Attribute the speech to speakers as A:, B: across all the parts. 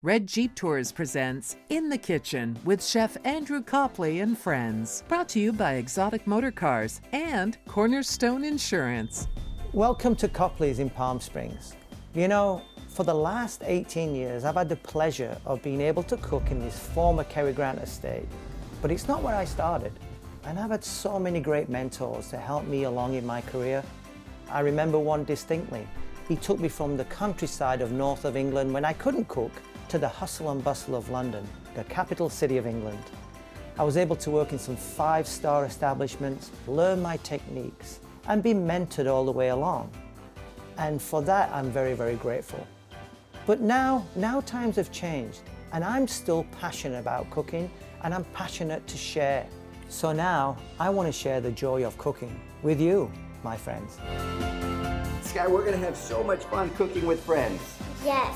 A: Red Jeep Tours presents In the Kitchen with Chef Andrew Copley and friends. Brought to you by Exotic Motor Cars and Cornerstone Insurance.
B: Welcome to Copley's in Palm Springs. You know, for the last 18 years, I've had the pleasure of being able to cook in this former Cary Grant estate. But it's not where I started. And I've had so many great mentors to help me along in my career. I remember one distinctly. He took me from the countryside of north of England when I couldn't cook to the hustle and bustle of London, the capital city of England. I was able to work in some five-star establishments, learn my techniques, and be mentored all the way along. And for that, I'm very, very grateful. But now times have changed, and I'm still passionate about cooking, and I'm passionate to share. So now, I want to share the joy of cooking with you, my friends.
C: Sky, we're gonna have so much fun cooking with friends.
D: Yes.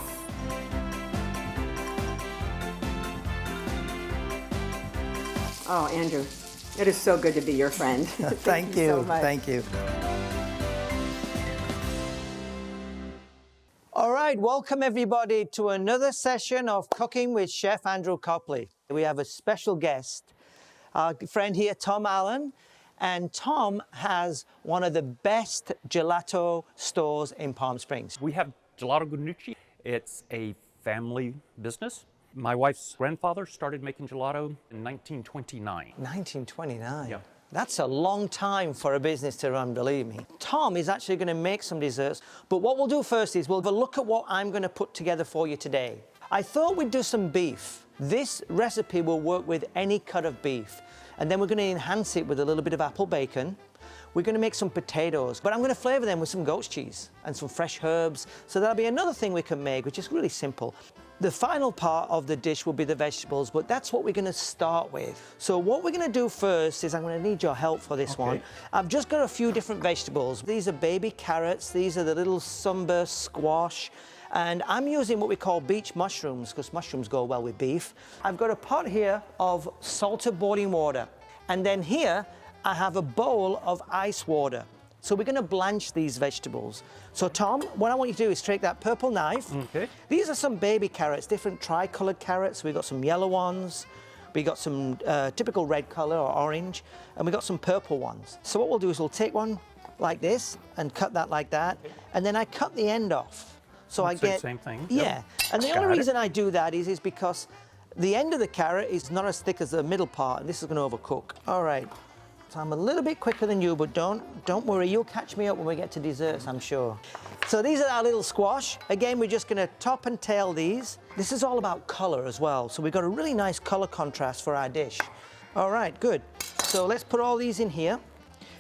E: Oh, Andrew, it is so good to be your friend.
B: Thank you
E: so much.
B: Thank you. All right, welcome everybody to another session of Cooking with Chef Andrew Copley. We have a special guest, our friend here, Tom Allen, and Tom has one of the best gelato stores in Palm Springs.
F: We have Gelato Guarnici. It's a family business. My wife's grandfather started making gelato in 1929.
B: 1929?
F: Yeah.
B: That's a long time for a business to run, believe me. Tom is actually going to make some desserts, but what we'll do first is we'll have a look at what I'm going to put together for you today. I thought we'd do some beef. This recipe will work with any cut of beef, and then we're going to enhance it with a little bit of apple bacon. We're going to make some potatoes, but I'm going to flavor them with some goat's cheese and some fresh herbs. So that'll be another thing we can make, which is really simple. The final part of the dish will be the vegetables, but that's what we're going to start with. So what we're going to do first is I'm going to need your help for this one. I've just got a few different vegetables. These are baby carrots. These are the little sunburst squash. And I'm using what we call beach mushrooms because mushrooms go well with beef. I've got a pot here of salted boiling water. And then here, I have a bowl of ice water. So we're going to blanch these vegetables. So Tom, what I want you to do is take that purple knife.
F: Okay.
B: These are some baby carrots, different tri-colored carrots. We've got some yellow ones. We got some typical red color or orange, and we got some purple ones. So what we'll do is we'll take one like this and cut that like that, and then I cut the end off. So I get
F: same thing.
B: Yeah,
F: Yep.
B: and the
F: Got
B: only
F: it.
B: reason I do that is because the end of the carrot is not as thick as the middle part, and this is going to overcook. All right. So I'm a little bit quicker than you, but don't worry, you'll catch me up when we get to desserts, I'm sure. So these are our little squash. Again, we're just gonna top and tail these. This is all about color as well, so we've got a really nice color contrast for our dish. All right, good. So let's put all these in here.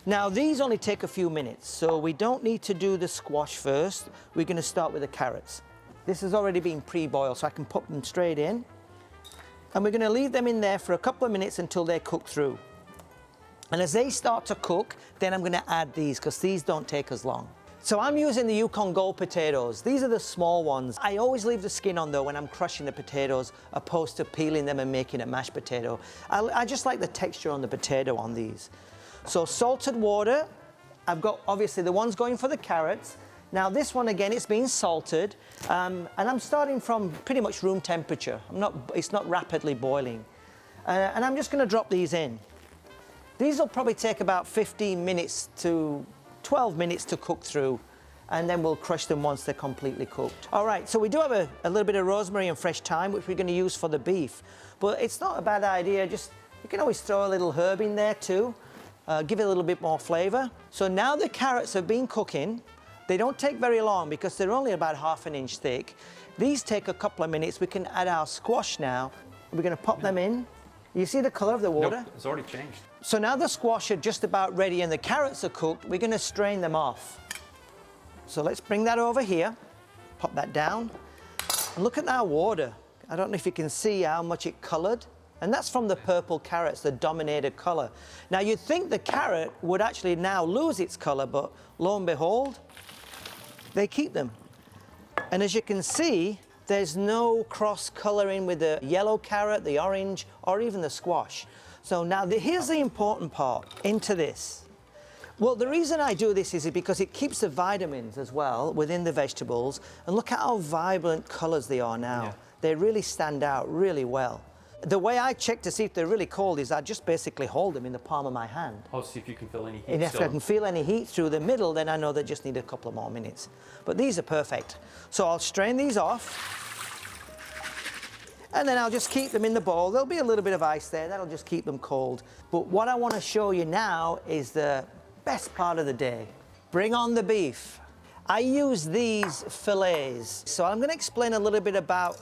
B: Now these only take a few minutes, so we don't need to do the squash first. We're gonna start with the carrots. This has already been pre-boiled, so I can put them straight in. And we're gonna leave them in there for a couple of minutes until they're cooked through. And as they start to cook, then I'm going to add these because these don't take as long. So I'm using the Yukon Gold potatoes. These are the small ones. I always leave the skin on though when I'm crushing the potatoes opposed to peeling them and making a mashed potato. I just like the texture on the potato on these. So salted water. I've got obviously the ones going for the carrots. Now this one again, it's been salted and I'm starting from pretty much room temperature. It's not rapidly boiling. And I'm just going to drop these in. These will probably take about 15 minutes to 12 minutes to cook through, and then we'll crush them once they're completely cooked. All right, so we do have a little bit of rosemary and fresh thyme, which we're going to use for the beef. But it's not a bad idea, you can always throw a little herb in there too, give it a little bit more flavor. So now the carrots have been cooking. They don't take very long because they're only about ½ an inch thick. These take a couple of minutes. We can add our squash now. We're going to pop them in. You see the color of the water?
F: Nope, it's already changed.
B: So now the squash are just about ready and the carrots are cooked, we're going to strain them off. So let's bring that over here, pop that down. And look at that water. I don't know if you can see how much it colored. And that's from the purple carrots, the dominated color. Now you'd think the carrot would actually now lose its color, but lo and behold, they keep them. And as you can see, there's no cross coloring with the yellow carrot, the orange, or even the squash. So now here's the important part into this. Well, the reason I do this is because it keeps the vitamins as well within the vegetables. And look at how vibrant colors they are now.
F: Yeah.
B: they really stand out really well. The way I check to see if they're really cold is I just basically hold them in the palm of my hand.
F: Oh, see if you can feel any heat
B: And if
F: still.
B: I can feel any heat through the middle, then I know they just need a couple of more minutes. But these are perfect. So I'll strain these off, and then I'll just keep them in the bowl. There'll be a little bit of ice there, that'll just keep them cold. But what I want to show you now is the best part of the day. Bring on the beef. I use these fillets. So I'm going to explain a little bit about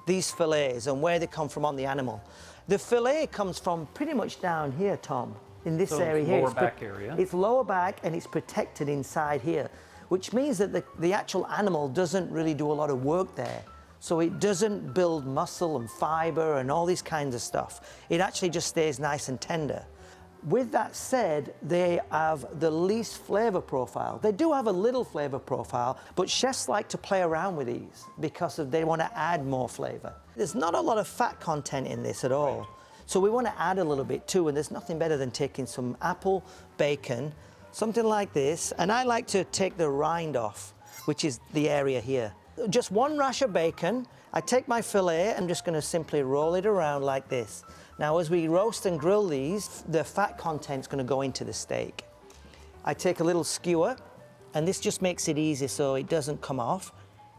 B: these fillets and where they come from on the animal. The fillet comes from pretty much down here, Tom, in this area here.
F: Lower back area.
B: It's lower back and it's protected inside here, which means that the actual animal doesn't really do a lot of work there. So it doesn't build muscle and fiber and all these kinds of stuff. It actually just stays nice and tender. With that said, they have the least flavor profile. They do have a little flavor profile, but chefs like to play around with these because they want to add more flavor. There's not a lot of fat content in this at all. So we want to add a little bit too, and there's nothing better than taking some apple bacon, something like this, and I like to take the rind off, which is the area here. Just one rash of bacon. I take my fillet, I'm just going to simply roll it around like this. Now, as we roast and grill these, the fat content's going to go into the steak. I take a little skewer, and this just makes it easy so it doesn't come off.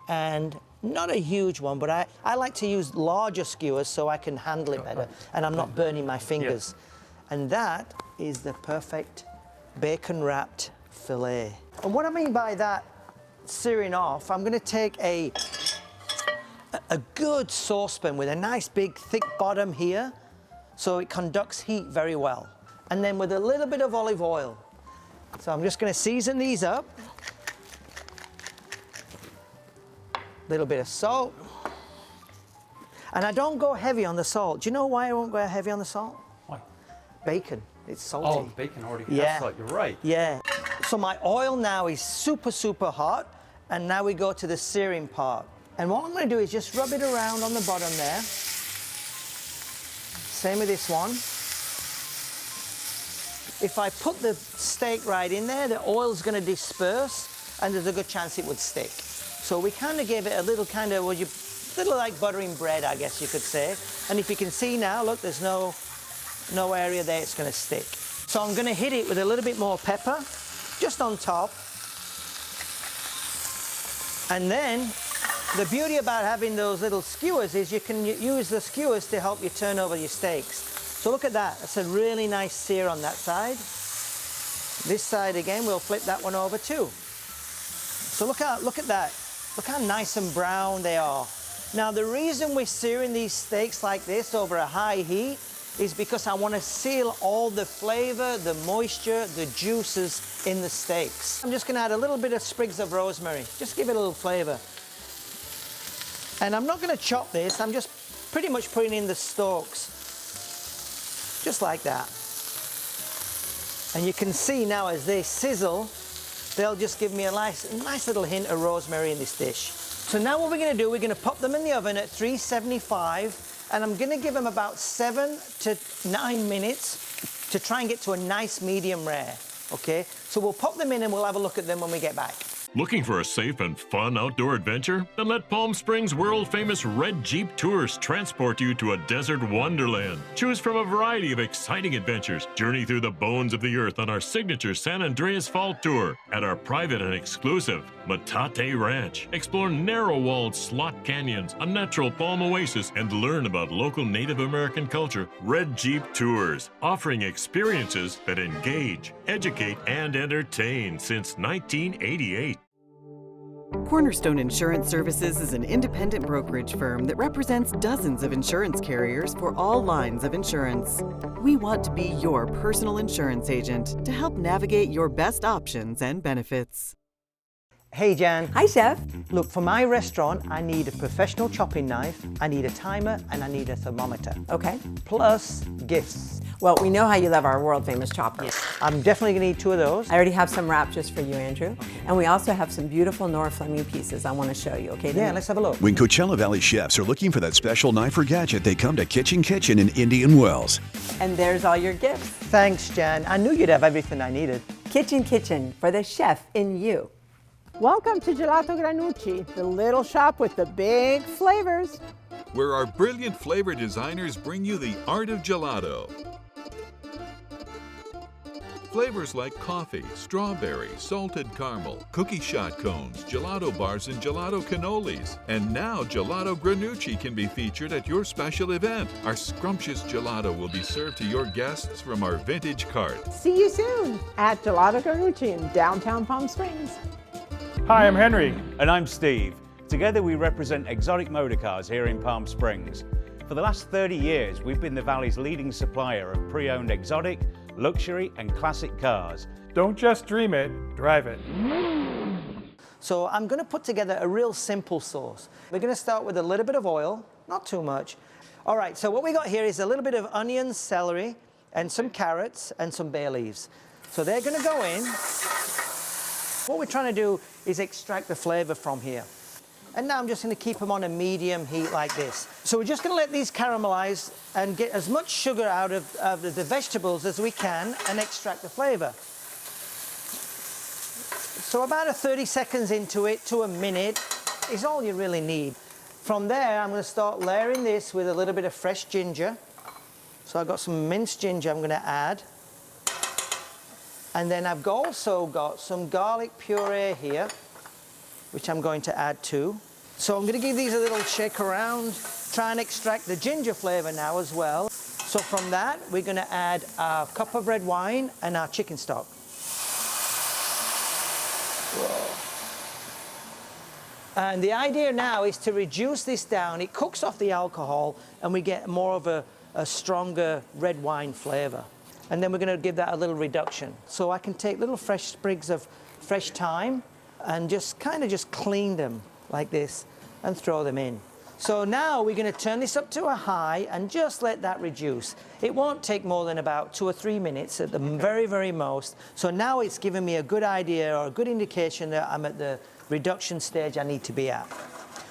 B: And not a huge one, but I like to use larger skewers so I can handle it better, and I'm not burning my fingers. And that is the perfect bacon-wrapped fillet. And what I mean by that searing off, I'm going to take a good saucepan with a nice big thick bottom here, so it conducts heat very well. And then with a little bit of olive oil. So I'm just going to season these up. A little bit of salt. And I don't go heavy on the salt. Do you know why I won't go heavy on the salt?
F: Why?
B: Bacon. It's salty.
F: Oh, bacon already has
B: Yeah.
F: salt. You're right.
B: Yeah. So my oil now is super, super hot. And now we go to the searing part. And what I'm going to do is just rub it around on the bottom there. Same with this one. If I put the steak right in there, the oil's going to disperse, and there's a good chance it would stick. So we kind of gave it a little kind of, little like buttering bread, I guess you could say. And if you can see now, look, there's no area there it's going to stick. So I'm going to hit it with a little bit more pepper, just on top. And then the beauty about having those little skewers is you can use the skewers to help you turn over your steaks. So look at that. That's a really nice sear on that side. This side again, we'll flip that one over too. So look at that. Look how nice and brown they are. Now the reason we're searing these steaks like this over a high heat is because I want to seal all the flavor, the moisture, the juices in the steaks. I'm just going to add a little bit of sprigs of rosemary. Just give it a little flavor. And I'm not going to chop this, I'm just pretty much putting in the stalks. Just like that. And you can see now as they sizzle, they'll just give me a nice little hint of rosemary in this dish. So now what we're going to do, we're going to pop them in the oven at 375, and I'm going to give them about 7 to 9 minutes to try and get to a nice medium rare, okay? So we'll pop them in and we'll have a look at them when we get back.
D: Looking for a safe and fun outdoor adventure? Then let Palm Springs world-famous Red Jeep Tours transport you to a desert wonderland. Choose from a variety of exciting adventures. Journey through the bones of the earth on our signature San Andreas Fall Tour at our private and exclusive Metate Ranch. Explore narrow-walled slot canyons, a natural palm oasis, and learn about local Native American culture. Red Jeep Tours, offering experiences that engage, educate, and entertain since 1988.
G: Cornerstone Insurance Services is an independent brokerage firm that represents dozens of insurance carriers for all lines of insurance. We want to be your personal insurance agent to help navigate your best options and benefits.
B: Hey Jan.
E: Hi, Chef.
B: Look, for my restaurant, I need a professional chopping knife, I need a timer, and I need a thermometer.
E: Okay.
B: Plus gifts.
E: Well, we know how you love our world-famous chopper.
B: I'm definitely gonna need 2 of those.
E: I already have some wrapped just for you, Andrew. And we also have some beautiful Nora Fleming pieces I want to show you, okay?
B: Yeah, let's have a look.
H: When Coachella Valley chefs are looking for that special knife or gadget, they come to Kitchen Kitchen in Indian Wells.
E: And there's all your gifts.
B: Thanks, Jan. I knew you'd have everything I needed.
E: Kitchen Kitchen for the chef in you.
I: Welcome to Gelato Granucci, the little shop with the big flavors. where our brilliant flavor designers bring you the art of gelato. Flavors like coffee, strawberry, salted caramel, cookie shot cones, gelato bars, and gelato cannolis. And now Gelato Granucci can be featured at your special event. Our scrumptious gelato will be served to your guests from our vintage cart.
J: See you soon at Gelato Granucci in downtown Palm Springs.
K: Hi, I'm Henry. And I'm Steve. Together we represent Exotic Motorcars here in Palm Springs. For the last 30 years, we've been the Valley's leading supplier of pre-owned exotic, luxury and classic cars.
L: Don't just dream it, drive it.
B: So I'm going to put together a real simple sauce. We're going to start with a little bit of oil, not too much. All right, so what we got here is a little bit of onions, celery, and some carrots and some bay leaves. So they're going to go in. What we're trying to do is extract the flavor from here. And now I'm just going to keep them on a medium heat like this. So we're just going to let these caramelize and get as much sugar out of the vegetables as we can and extract the flavor. So about 30 seconds into it to a minute is all you really need. From there, I'm going to start layering this with a little bit of fresh ginger. So I've got some minced ginger I'm going to add. And then I've also got some garlic puree here, which I'm going to add too. So I'm going to give these a little shake around, try and extract the ginger flavor now as well. So from that, we're going to add our cup of red wine and our chicken stock. Whoa. And the idea now is to reduce this down. It cooks off the alcohol and we get more of a stronger red wine flavor. And then we're going to give that a little reduction. So I can take little fresh sprigs of fresh thyme and just kind of just clean them like this and throw them in. So now we're going to turn this up to a high and just let that reduce. It won't take more than about 2 or 3 minutes at the very, very most. So now it's given me a good idea or a good indication that I'm at the reduction stage I need to be at.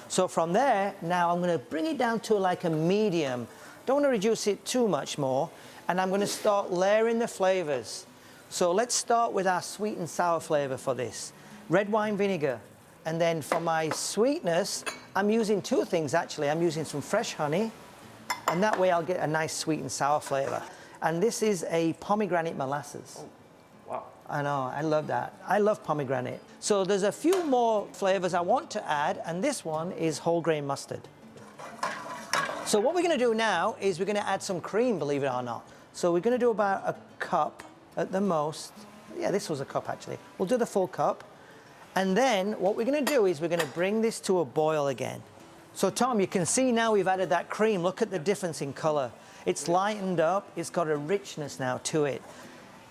B: So from there, now I'm going to bring it down to like a medium. Don't want to reduce it too much more. And I'm going to start layering the flavors. So let's start with our sweet and sour flavor for this. Red wine vinegar. And then for my sweetness, I'm using 2 things actually. I'm using some fresh honey, and that way I'll get a nice sweet and sour flavor. And this is a pomegranate molasses.
F: Oh, wow.
B: I know, I love that. I love pomegranate. So there's a few more flavors I want to add, and this one is whole grain mustard. So what we're going to do now is we're going to add some cream, believe it or not. So we're going to do about a cup at the most. Yeah, this was a cup actually. We'll do the full cup. And then what we're going to do is we're going to bring this to a boil again. So Tom, you can see now we've added that cream. Look at the difference in color. It's lightened up. It's got a richness now to it.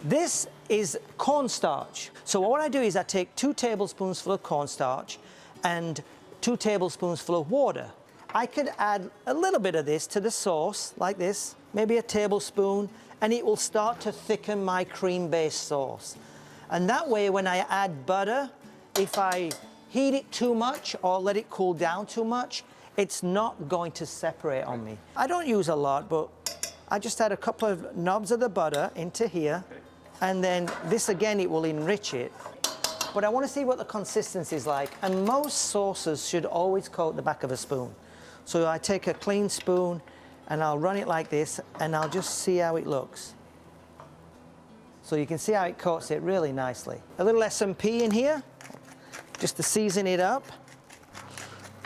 B: This is cornstarch. So what I do is I take 2 tablespoons full of cornstarch and 2 tablespoons full of water. I could add a little bit of this to the sauce, like this, maybe a tablespoon, and it will start to thicken my cream-based sauce. And that way, when I add butter, if I heat it too much or let it cool down too much, it's not going to separate on me. I don't use a lot, but I just add a couple of knobs of the butter into here, and then this again, it will enrich it. But I want to see what the consistency is like, and most sauces should always coat the back of a spoon. So I take a clean spoon and I'll run it like this, and I'll just see how it looks. So you can see how it coats it really nicely. A little S&P in here, just to season it up.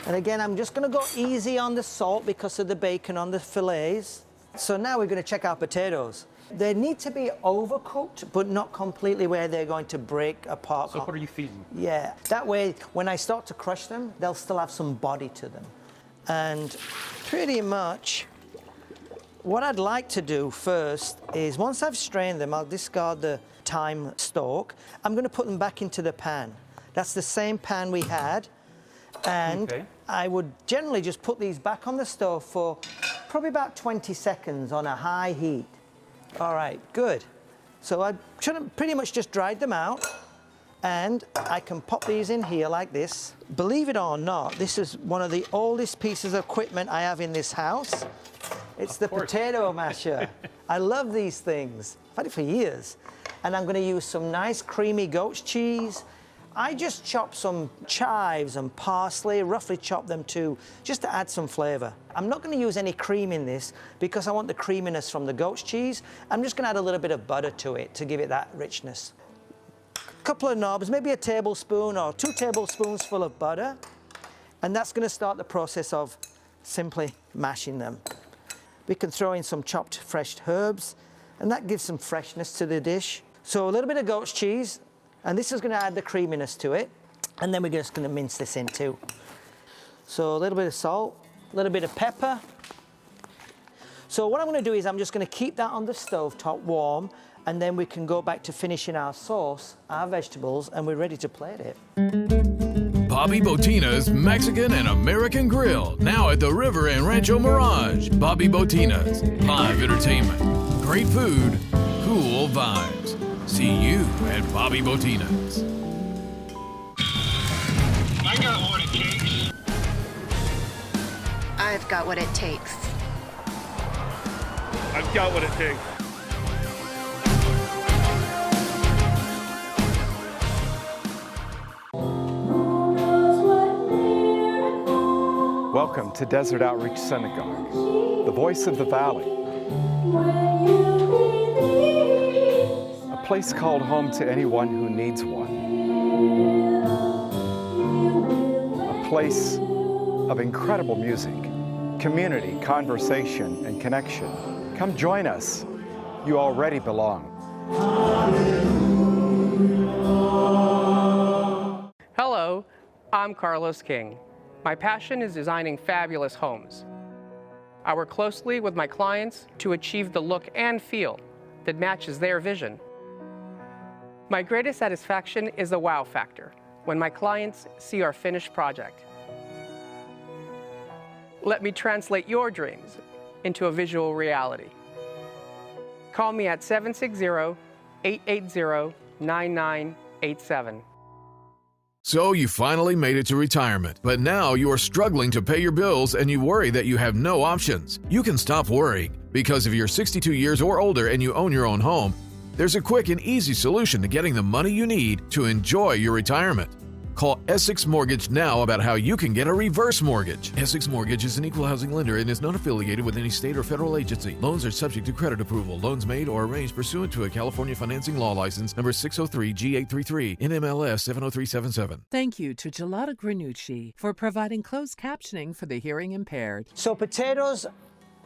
B: And again, I'm just going to go easy on the salt because of the bacon on the fillets. So now we're going to check our potatoes. They need to be overcooked, but not completely where they're going to break apart.
F: So what are you feeding?
B: Yeah, that way, when I start to crush them, they'll still have some body to them. And pretty much, what I'd like to do first is, once I've strained them, I'll discard the thyme stalk. I'm going to put them back into the pan. That's the same pan we had. And okay. I would generally just put these back on the stove for probably about 20 seconds on a high heat. All right, good. So I pretty much just dried them out, and I can pop these in here like this. Believe it or not, this is one of the oldest pieces of equipment I have in this house. It's the potato masher. I love these things. I've had it for years. And I'm going to use some nice creamy goat's cheese. I just chop some chives and parsley, roughly chop them too, just to add some flavor. I'm not going to use any cream in this because I want the creaminess from the goat's cheese. I'm just going to add a little bit of butter to it to give it that richness. A couple of knobs, maybe a tablespoon or 2 tablespoons full of butter. And that's going to start the process of simply mashing them. We can throw in some chopped fresh herbs, and that gives some freshness to the dish. So a little bit of goat's cheese, and this is going to add the creaminess to it. And then we're just going to mince this in too. So a little bit of salt, a little bit of pepper. So what I'm going to do is I'm just going to keep that on the stove top warm, and then we can go back to finishing our sauce, our vegetables, and we're ready to plate it.
M: Bobby Botina's Mexican and American Grill, now at the River and Rancho Mirage. Bobby Botina's, live entertainment, great food, cool vibes. See you at Bobby Botina's.
N: I got what it takes.
O: I've got what it takes.
L: I've got what it takes.
P: Welcome to Desert Outreach Synagogue, the voice of the valley. A place called home to anyone who needs one. A place of incredible music, community, conversation, and connection. Come join us. You already belong.
Q: Hello, I'm Carlos King. My passion is designing fabulous homes. I work closely with my clients to achieve the look and feel that matches their vision. My greatest satisfaction is the wow factor, when my clients see our finished project. Let me translate your dreams into a visual reality. Call me at 760-880-9987.
M: So you finally made it to retirement, but now you are struggling to pay your bills and you worry that you have no options. You can stop worrying, because if you're 62 years or older and you own your own home, there's a quick and easy solution to getting the money you need to enjoy your retirement. Call Essex Mortgage now about how you can get a reverse mortgage. Essex Mortgage is an equal housing lender and is not affiliated with any state or federal agency. Loans are subject to credit approval. Loans made or arranged pursuant to a California financing law license number 603G833 NMLS 70377.
A: Thank you to Gelato Granucci for providing closed captioning for the hearing impaired.
B: So potatoes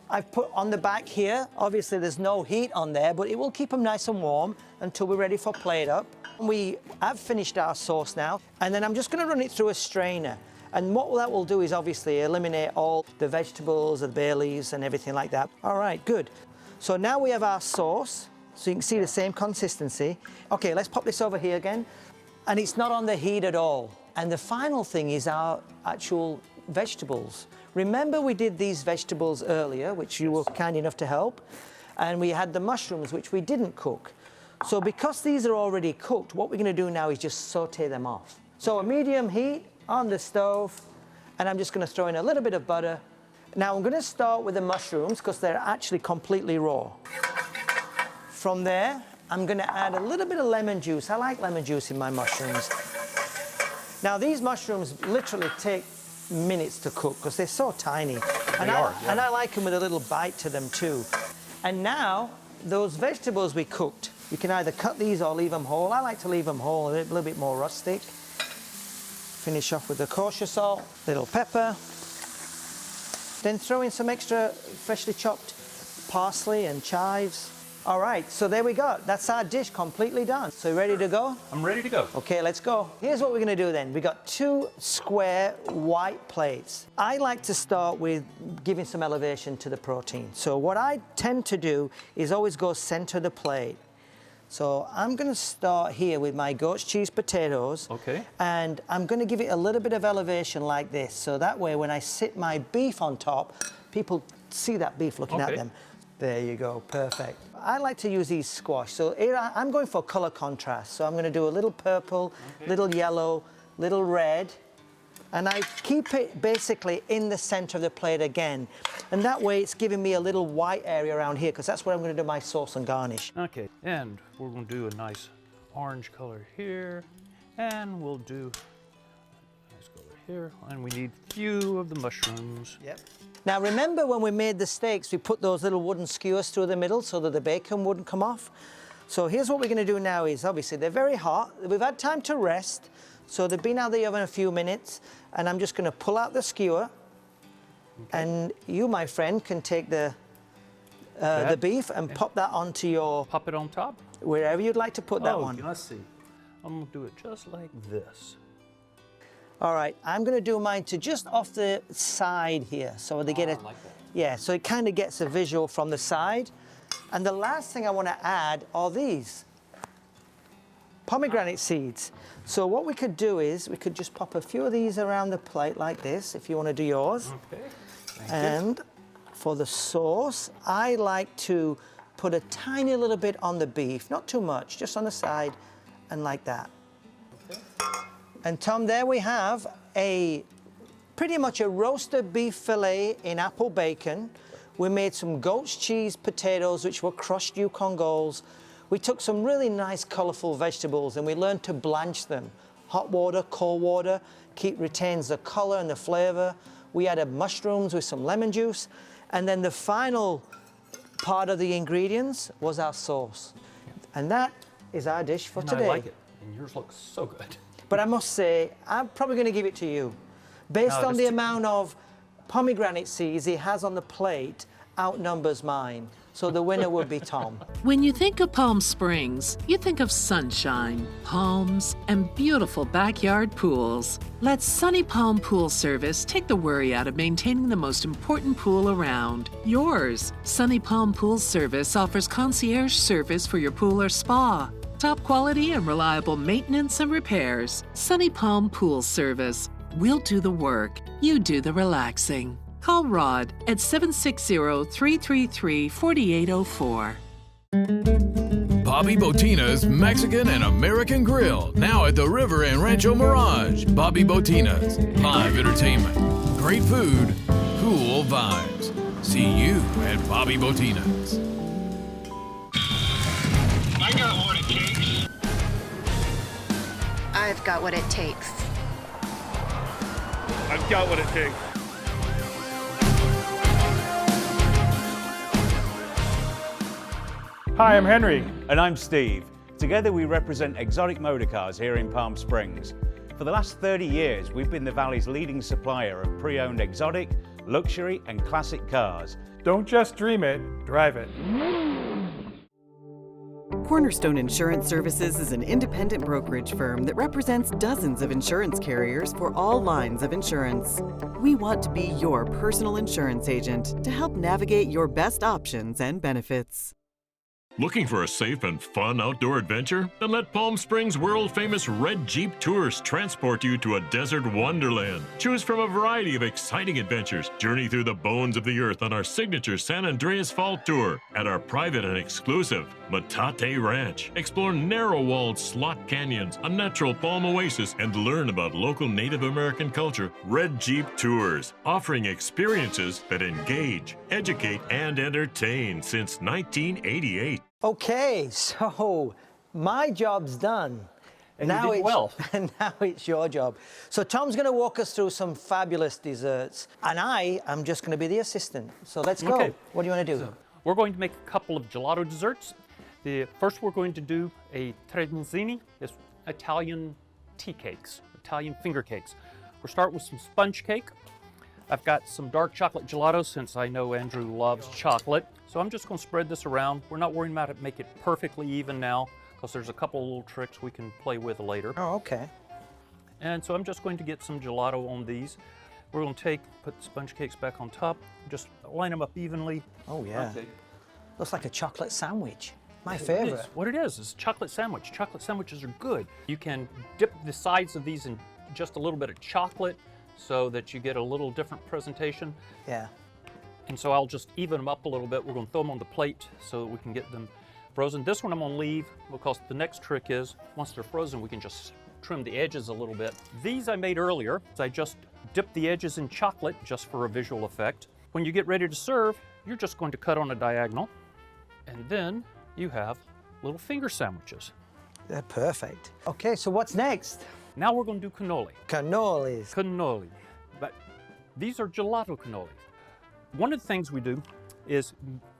B: I've put on the back here. Obviously there's no heat on there, but it will keep them nice and warm until we're ready for plate up. We have finished our sauce now, and then I'm just going to run it through a strainer. And what that will do is obviously eliminate all the vegetables, the bay leaves and everything like that. All right, good. So now we have our sauce, so you can see the same consistency. Okay, let's pop this over here again. And it's not on the heat at all. And the final thing is our actual vegetables. Remember we did these vegetables earlier, which you were kind enough to help, and we had the mushrooms, which we didn't cook. So because these are already cooked, what we're going to do now is just saute them off. So a medium heat on the stove, and I'm just going to throw in a little bit of butter. Now I'm going to start with the mushrooms because they're actually completely raw. From there, I'm going to add a little bit of lemon juice. I like lemon juice in my mushrooms. Now these mushrooms literally take minutes to cook because they're so tiny. And I like them with a little bite to them too. And now those vegetables we cooked, you can either cut these or leave them whole. I like to leave them whole, a little bit more rustic. Finish off with the kosher salt, little pepper. Then throw in some extra freshly chopped parsley and chives. All right, so there we go. That's our dish completely done. So you ready to go?
F: I'm ready to go.
B: Okay, let's go. Here's what we're gonna do then. We got 2 square white plates. I like to start with giving some elevation to the protein. So what I tend to do is always go center the plate. So I'm gonna start here with my goat's cheese potatoes.
F: Okay.
B: And I'm gonna give it a little bit of elevation like this. So that way when I sit my beef on top, people see that beef looking at them. There you go, perfect. I like to use these squash. So here I'm going for color contrast. So I'm going to do a little purple, little yellow, little red. And I keep it basically in the center of the plate again. And that way it's giving me a little white area around here because that's where I'm going to do my sauce and garnish.
F: Okay, and we're going to do a nice orange color here. And we'll do, let's go over here, and we need a few of the mushrooms.
B: Yep. Now remember when we made the steaks, we put those little wooden skewers through the middle so that the bacon wouldn't come off. So here's what we're going to do now is, obviously, they're very hot. We've had time to rest, so they've been out of the oven a few minutes, and I'm just going to pull out the skewer, and you, my friend, can take the beef and pop that onto your...
F: Pop it on top?
B: Wherever you'd like to put that one.
F: Let's see. I'm going to do it just like this.
B: All right, I'm going to do mine to just off the side here, so they get it.
F: Like that.
B: Yeah, so it kind of gets a visual from the side. And the last thing I want to add are these pomegranate seeds. So what we could do is we could just pop a few of these around the plate like this, if you want to do yours.
F: Okay.
B: And for the sauce, I like to put a tiny little bit on the beef, not too much, just on the side, and like that. Okay. And Tom, there we have pretty much a roasted beef fillet in apple bacon. We made some goat's cheese potatoes, which were crushed Yukon Golds. We took some really nice, colorful vegetables, and we learned to blanch them. Hot water, cold water, retains the color and the flavor. We added mushrooms with some lemon juice. And then the final part of the ingredients was our sauce. And that is our dish for today.
F: I like it, and yours looks so good.
B: But I must say, I'm probably going to give it to you. Based on the amount of pomegranate seeds he has on the plate, outnumbers mine. So the winner would be Tom.
A: When you think of Palm Springs, you think of sunshine, palms, and beautiful backyard pools. Let Sunny Palm Pool Service take the worry out of maintaining the most important pool around, yours. Sunny Palm Pool Service offers concierge service for your pool or spa. Top quality and reliable maintenance and repairs. Sunny Palm Pool Service. We'll do the work. You do the relaxing. Call Rod at 760-333-4804.
M: Bobby Botina's Mexican and American Grill, now at the River and Rancho Mirage. Bobby Botina's, live entertainment, great food, cool vibes. See you at Bobby Botina's.
N: I got what it takes.
O: I've got what it takes.
L: I've got what it takes. Hi, I'm Henry.
K: And I'm Steve. Together we represent Exotic Motorcars here in Palm Springs. For the last 30 years, we've been the Valley's leading supplier of pre-owned exotic, luxury and classic cars.
L: Don't just dream it, drive it.
G: Cornerstone Insurance Services is an independent brokerage firm that represents dozens of insurance carriers for all lines of insurance. We want to be your personal insurance agent to help navigate your best options and benefits.
D: Looking for a safe and fun outdoor adventure? Then let Palm Springs world-famous Red Jeep Tours transport you to a desert wonderland. Choose from a variety of exciting adventures. Journey through the bones of the earth on our signature San Andreas Fall Tour at our private and exclusive Metate Ranch. Explore narrow-walled slot canyons, a natural palm oasis, and learn about local Native American culture. Red Jeep Tours, offering experiences that engage, educate, and entertain since 1988.
B: Okay, so my job's done.
F: And now you did well.
B: And now it's your job. So Tom's going to walk us through some fabulous desserts, and I am just going to be the assistant. So let's go.
F: Okay.
B: What do you want to do?
F: So, we're going to make a couple of gelato desserts. First, we're going to do a trenzzini, this Italian tea cakes, Italian finger cakes. We'll start with some sponge cake. I've got some dark chocolate gelato since I know Andrew loves chocolate. So I'm just going to spread this around. We're not worrying about it make it perfectly even now because there's a couple of little tricks we can play with later.
B: Oh, okay.
F: And so I'm just going to get some gelato on these. We're going to put the sponge cakes back on top, just line them up evenly.
B: Oh yeah.
F: Okay.
B: Looks like a chocolate sandwich. My favorite.
F: What it is chocolate sandwich. Chocolate sandwiches are good. You can dip the sides of these in just a little bit of chocolate so that you get a little different presentation.
B: Yeah.
F: And so I'll just even them up a little bit. We're going to throw them on the plate so that we can get them frozen. This one I'm going to leave because the next trick is once they're frozen, we can just trim the edges a little bit. These I made earlier. I just dipped the edges in chocolate just for a visual effect. When you get ready to serve, you're just going to cut on a diagonal, and then you have little finger sandwiches.
B: They're perfect. Okay, so what's next?
F: Now we're going to do cannoli.
B: Cannolis.
F: Cannoli. But these are gelato cannolis. One of the things we do is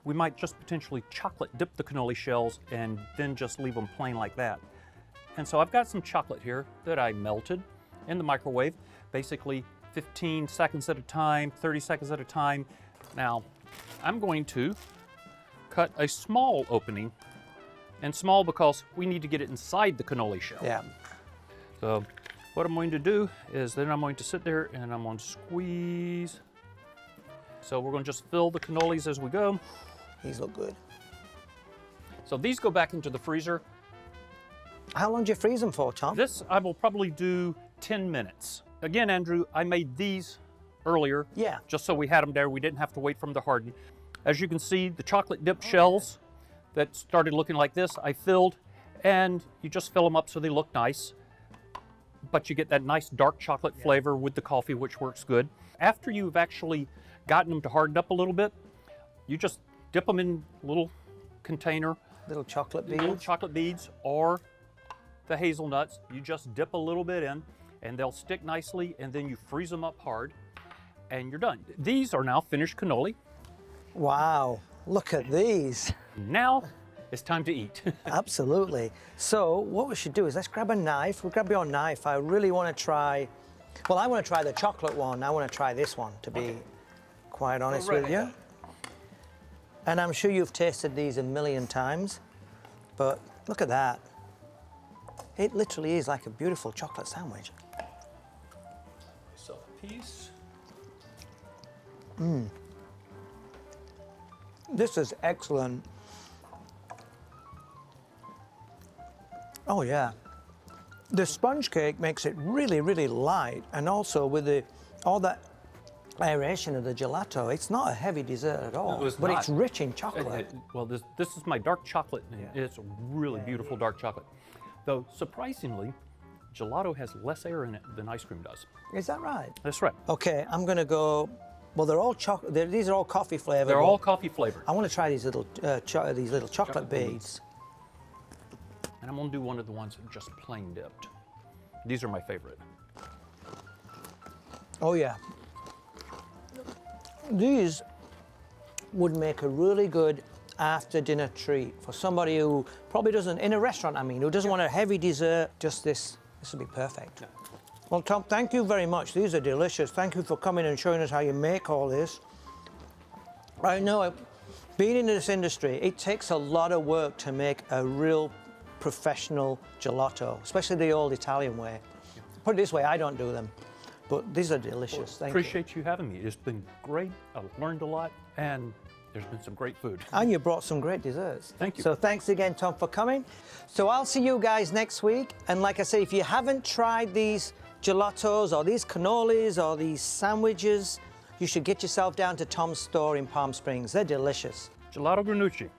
F: we might just potentially chocolate dip the cannoli shells and then just leave them plain like that. And so I've got some chocolate here that I melted in the microwave, basically 15 seconds at a time, 30 seconds at a time. Now, I'm going to cut a small opening, and small because we need to get it inside the cannoli shell.
B: Yeah.
F: So what I'm going to do is then I'm going to sit there and I'm going to squeeze. So we're going to just fill the cannolis as we go.
B: These look good.
F: So these go back into the freezer.
B: How long do you freeze them for, Tom?
F: This I will probably do 10 minutes. Again, Andrew, I made these earlier.
B: Yeah.
F: Just so we had them there. We didn't have to wait for them to harden. As you can see, the chocolate dip shells that started looking like this, I filled, and you just fill them up so they look nice. But you get that nice dark chocolate flavor with the coffee, which works good. After you've actually gotten them to harden up a little bit, you just dip them in a little container.
B: Little chocolate beads.
F: Little chocolate beads or the hazelnuts. You just dip a little bit in and they'll stick nicely, and then you freeze them up hard and you're done. These are now finished cannoli.
B: Wow, look at these.
F: Now it's time to eat.
B: Absolutely. So what we should do is let's grab a knife. We'll grab your knife. I really want to try, well, I want to try the chocolate one. I want to try this one, to be quite honest with you. And I'm sure you've tasted these a million times, but look at that. It literally is like a beautiful chocolate sandwich.
F: Myself a piece.
B: Mmm. This is excellent. Oh yeah. The sponge cake makes it really, really light, and also with all that aeration of the gelato, it's not a heavy dessert at all, but it's rich in chocolate.
F: Well, this is my dark chocolate, and it's a really beautiful dark chocolate. Though, surprisingly, gelato has less air in it than ice cream does.
B: Is that right?
F: That's right.
B: Okay, I'm gonna go, well, they're all chocolate, these are all coffee flavored.
F: They're all coffee flavored.
B: I want to try these little chocolate beads.
F: And I'm gonna do one of the ones that are just plain dipped. These are my favorite.
B: Oh yeah. These would make a really good after dinner treat for somebody who probably doesn't, in a restaurant I mean, who doesn't want a heavy dessert, just this would be perfect. Yeah. Well, Tom, thank you very much. These are delicious. Thank you for coming and showing us how you make all this. I know, being in this industry, it takes a lot of work to make a real professional gelato, especially the old Italian way. Put it this way, I don't do them, but these are delicious. Thank you.
F: Appreciate you having me. It's been great. I've learned a lot, and there's been some great food.
B: And you brought some great desserts.
F: Thank you.
B: So thanks again, Tom, for coming. So I'll see you guys next week. And like I say, if you haven't tried these gelatos or these cannolis or these sandwiches, you should get yourself down to Tom's store in Palm Springs. They're delicious.
F: Gelato Granucci.